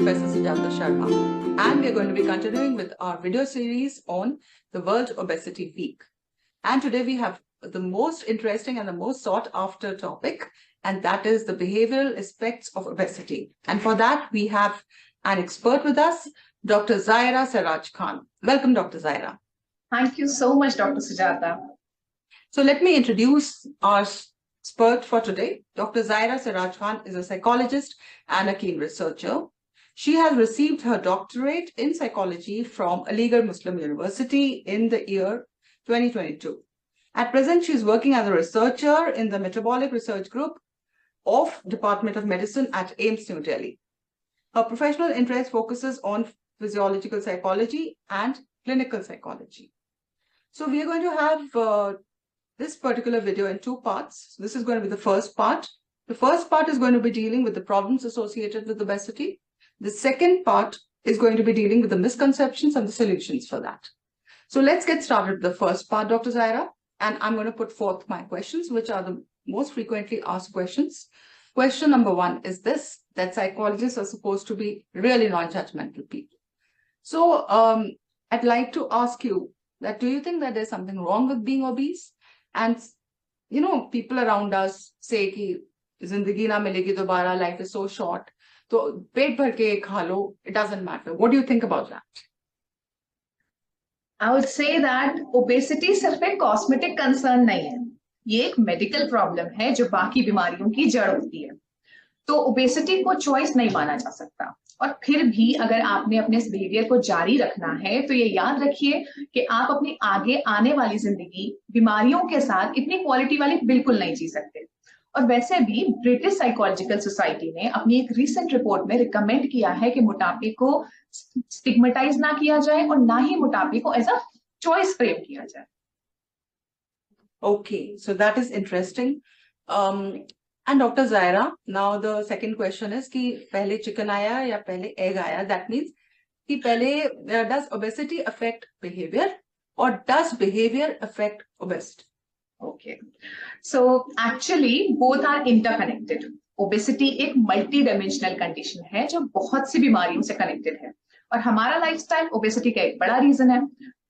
Professor Sujata Sharma, and we're going to be continuing with our video series on the World Obesity Week. And today we have the most interesting and the most sought after topic, and that is the behavioral aspects of obesity. And for that, we have an expert with us, Dr. Zaira Siraj Khan. Welcome, Dr. Zaira. Thank you so much, Dr. Sujata. So let me introduce our expert for today. Dr. Zaira Siraj Khan is a psychologist and a keen researcher. She has received her doctorate in psychology from Aligarh Muslim University in the year 2022. At present, she is working as a researcher in the Metabolic Research Group of Department of Medicine at AIIMS, New Delhi. Her professional interest focuses on physiological psychology and clinical psychology. So we are going to have this particular video in two parts. This is going to be the first part. The first part is going to be dealing with the problems associated with obesity. The second part is going to be dealing with the misconceptions and the solutions for that. So let's get started with the first part, Dr. Zaira. And I'm going to put forth my questions, which are the most frequently asked questions. Question number one is this, that psychologists are supposed to be really non-judgmental people. So I'd like to ask you that, do you think that there's something wrong with being obese? And, you know, people around us say कि जिंदगी ना मिलेगी दोबारा, life is so short. तो पेट भर के खा लो, it doesn't matter. What do you think about that? I would say that obesity सिर्फ एक cosmetic concern नहीं है. ये एक medical problem है जो बाकी बीमारियों की जड़ होती है. तो obesity को choice नहीं माना जा सकता. और फिर भी अगर आपने अपने इस बिहेवियर को जारी रखना है तो ये याद रखिए कि आप अपनी आगे आने वाली जिंदगी बीमारियों के साथ इतनी क्वालिटी वाली बिल्कुल नहीं जी सकते. और वैसे भी ब्रिटिश साइकोलॉजिकल सोसाइटी ने अपनी एक रीसेंट रिपोर्ट में रिकमेंड किया है कि मोटापे को स्टिग्मेटाइज ना किया जाए और ना ही मोटापे को एज अ चॉइस फ्रेम किया जाए. Okay, so that is interesting. And Dr. Zaira, now the second question is कि पहले chicken आया या पहले egg आया? That means कि पहले does obesity affect behavior or does behavior affect obesity? Okay, so actually both are interconnected. Obesity एक multi-dimensional condition है जो बहुत सी बीमारियों से connected है और हमारा lifestyle obesity का एक बड़ा reason है.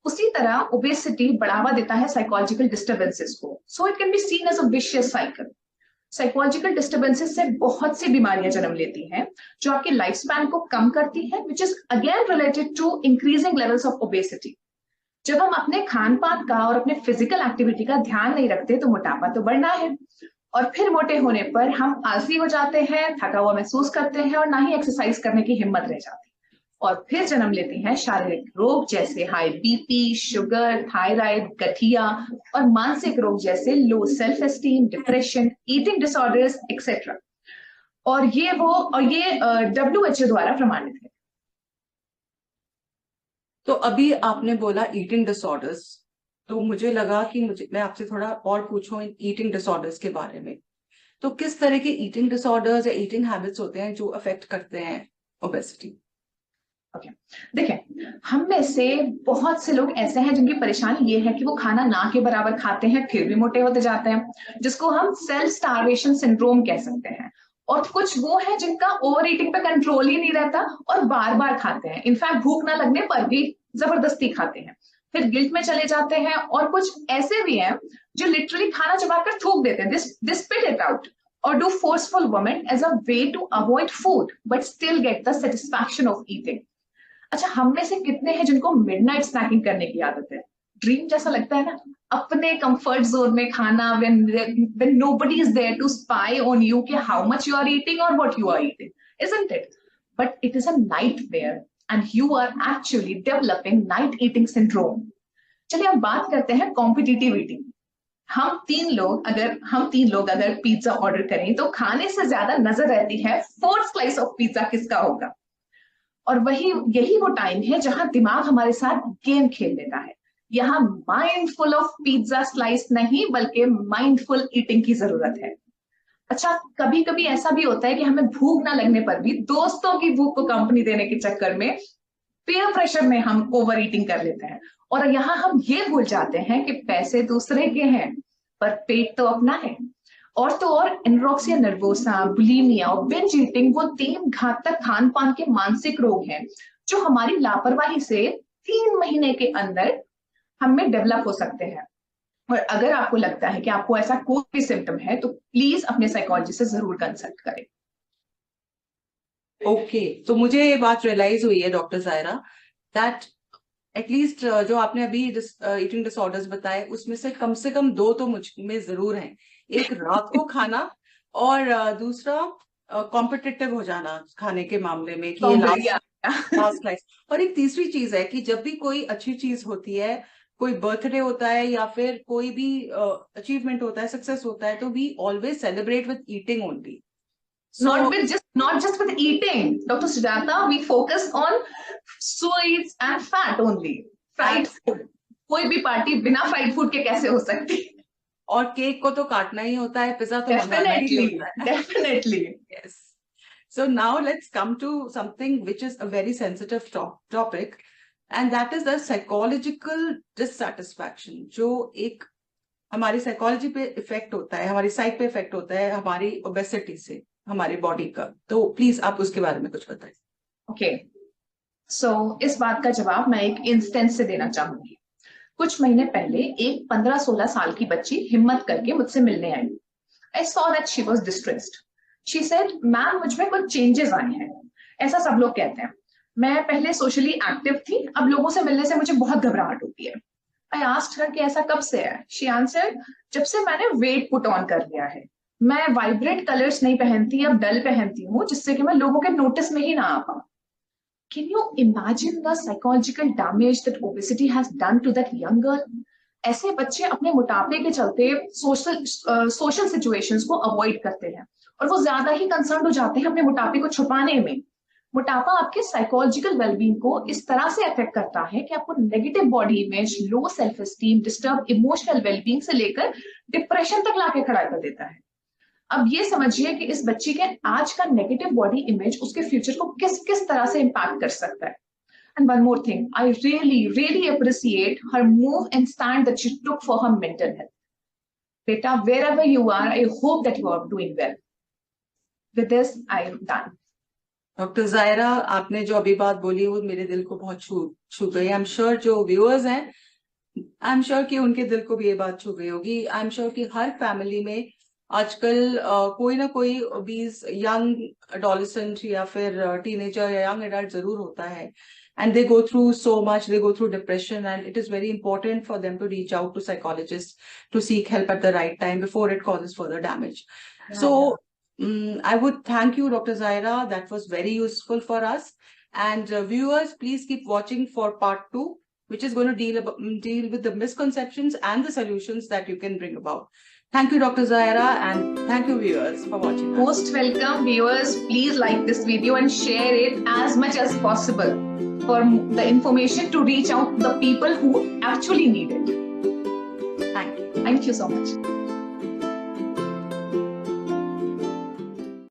उसी तरह obesity बढ़ावा देता है psychological disturbances को. So it can be seen as a vicious cycle. Psychological disturbances से बहुत सी बीमारियां जन्म लेती हैं जो आपके लाइफ स्पैन को कम करती है, which is again related to increasing levels of obesity. जब हम अपने खान पान का और अपने फिजिकल एक्टिविटी का ध्यान नहीं रखते तो मोटापा तो बढ़ना है और फिर मोटे होने पर हम आलसी हो जाते हैं, थका हुआ महसूस करते हैं और ना ही एक्सरसाइज करने की हिम्मत रह जाती है. और फिर जन्म लेते हैं शारीरिक रोग जैसे हाई बीपी, शुगर, थायराइड, गठिया और मानसिक रोग जैसे low self esteem, depression, eating disorders etcetera. और ये WHO द्वारा प्रमाणित है. तो अभी आपने बोला ईटिंग डिसऑर्डर्स, तो मुझे लगा कि मैं आपसे थोड़ा और पूछूं ईटिंग डिसऑर्डर्स के बारे में. तो किस तरह के ईटिंग डिसऑर्डर्स या ईटिंग हैबिट्स होते हैं जो अफेक्ट करते हैं ओबेसिटी? Okay. देखिए, हम में से बहुत से लोग ऐसे हैं जिनकी परेशानी ये है कि वो खाना ना के बराबर खाते हैं फिर भी मोटे होते जाते हैं, जिसको हम सेल्फ स्टार्वेशन सिंड्रोम कह सकते हैं. और कुछ वो है जिनका ओवर ईटिंग पे कंट्रोल ही नहीं रहता और बार बार खाते हैं, इनफैक्ट भूख ना लगने पर भी जबरदस्ती खाते हैं, फिर गिल्ट में चले जाते हैं. और कुछ ऐसे भी हैं जो लिटरली खाना चबाकर थूक देते हैं, this spit it out or do forceful vomit as a way to avoid food but still get the satisfaction of eating. अच्छा, हम में से कितने हैं जिनको मिडनाइट स्नैकिंग करने की आदत है? ड्रीम जैसा लगता है ना, अपने कंफर्ट जोन में खाना when nobody is there to spy on you कि how much you are eating or what you are eating, isn't it? But it is a nightmare and you are actually developing night eating syndrome. चलिए अब बात करते हैं competitive eating. हम तीन लोग अगर पिज्जा ऑर्डर करें तो खाने से ज्यादा नजर रहती है फोर्थ स्लाइस ऑफ पिज्जा किसका होगा. और यही वो टाइम है जहां दिमाग हमारे साथ गेम खेल लेता है. यहाँ माइंडफुल ऑफ पिज्जा स्लाइस नहीं बल्कि माइंडफुल ईटिंग की जरूरत है. अच्छा, कभी कभी ऐसा भी होता है कि हमें भूख ना लगने पर भी दोस्तों की भूख को कंपनी देने के चक्कर में पीयर प्रेशर में हम ओवर ईटिंग कर लेते हैं. और यहाँ हम ये भूल जाते हैं कि पैसे दूसरे के हैं पर पेट तो अपना है. और तो और एनोरेक्सिया नर्वोसा, बुलिमिया और बिंज ईटिंग वो 3 घातक खान पान के मानसिक रोग हैं जो हमारी लापरवाही से 3 महीने के अंदर हमें डेवलप हो सकते हैं। और अगर आपको लगता है कि आपको ऐसा कोई भी सिम्टम है तो प्लीज अपने साइकोलॉजिस्ट से जरूर कंसल्ट करें। ओके, तो मुझे ये बात रियलाइज हुई है डॉक्टर जायरा दैट एटलीस्ट जो आपने अभी ईटिंग डिसऑर्डर्स बताए उसमें से कम 2 तो मुझ में जरूर हैं। एक रात को खाना और दूसरा कॉम्पिटिटिव हो जाना खाने के मामले में कि ये लास्ट लाइफ। और एक तीसरी चीज है कि जब भी कोई अच्छी चीज होती है, कोई बर्थडे होता है या फिर कोई भी अचीवमेंट होता है, सक्सेस होता है, तो we always celebrate with eating only. Not just with eating, Dr. Sujata, we focus on sweets and fat only. Fried food. कोई भी पार्टी बिना फ्राइड फूड के कैसे हो सकती है? और केक को तो काटना ही होता है, पिज्जा तो मंगाना ही होता है। Definitely. Yes. So now let's come to something which is a very sensitive topic, and that is the psychological dissatisfaction, जो एक हमारी साइकोलॉजी पे इफेक्ट होता है, हमारी साइक पे इफेक्ट होता है हमारी ओबेसिटी से, हमारी बॉडी का। तो प्लीज आप उसके बारे में कुछ बताएं। ओके, सो इस बात का जवाब मैं एक इंस्टेंस से देना चाहूंगी। कुछ महीने पहले एक 15-16 साल की बच्ची हिम्मत करके मुझसे मिलने आई। I saw that she was distressed. She said, ma'am मुझ में कुछ चेंजेस आए हैं। ऐसा सब लोग कहते हैं। मैं पहले सोशली एक्टिव थी, अब लोगों से मिलने से मुझे बहुत घबराहट होती है। I asked her कि ऐसा कब से है? She answered, जब से मैंने वेट पुट ऑन कर लिया है। मैं वाइब्रेंट कलर्स नहीं पहनती, अब डल पहनती हूँ, जिससे कि मैं लोगों के नोटिस में ही ना आ पाऊँ। Can you imagine the psychological damage that obesity has done to that young girl? ऐसे बच्चे अपने मोटापे के चलते सोशल सिचुएशंस को अवॉइड करते हैं और वो ज्यादा ही कंसर्न हो जाते हैं अपने मोटापे को छुपाने में। मोटापा आपके साइकोलॉजिकल वेलबींग को इस तरह से अफेक्ट करता है कि आपको negative body image, low self esteem, disturb emotional wellbeing से लेकर डिप्रेशन तक लाके खड़ा कर देता है। अब ये समझिए कि इस बच्ची के आज का नेगेटिव बॉडी इमेज उसके फ्यूचर को किस किस तरह से इम्पैक्ट कर सकता है। And one more thing, I really appreciate her move and stand that she took for her mental health. बेटा, wherever you are, I hope that you are doing well. With this, I am done. Doctor Zaira, आपने जो अभी बात बोली वो मेरे दिल को बहुत छू गई। आई एम श्योर जो व्यूअर्स हैं, आई एम श्योर कि उनके दिल को भी ये बात छू गई होगी। आई एम श्योर कि हर फैमिली में आजकल कोई ना कोई ओबीज यंग एडोलेसेंट या फिर टीनेजर या यंग एडल्ट जरूर होता है, and they go through so much, they go through depression, and it is very important for them to reach out to psychologists to seek help at the right time before it causes further damage. I would thank you, Dr. Zaira. That was very useful for us. And viewers, please keep watching for part 2, which is going to deal with the misconceptions and the solutions that you can bring about. Thank you, Dr. Zaira, and thank you, viewers, for watching. Most welcome, viewers. Please like this video and share it as much as possible for the information to reach out to the people who actually need it. Thank you. Thank you so much.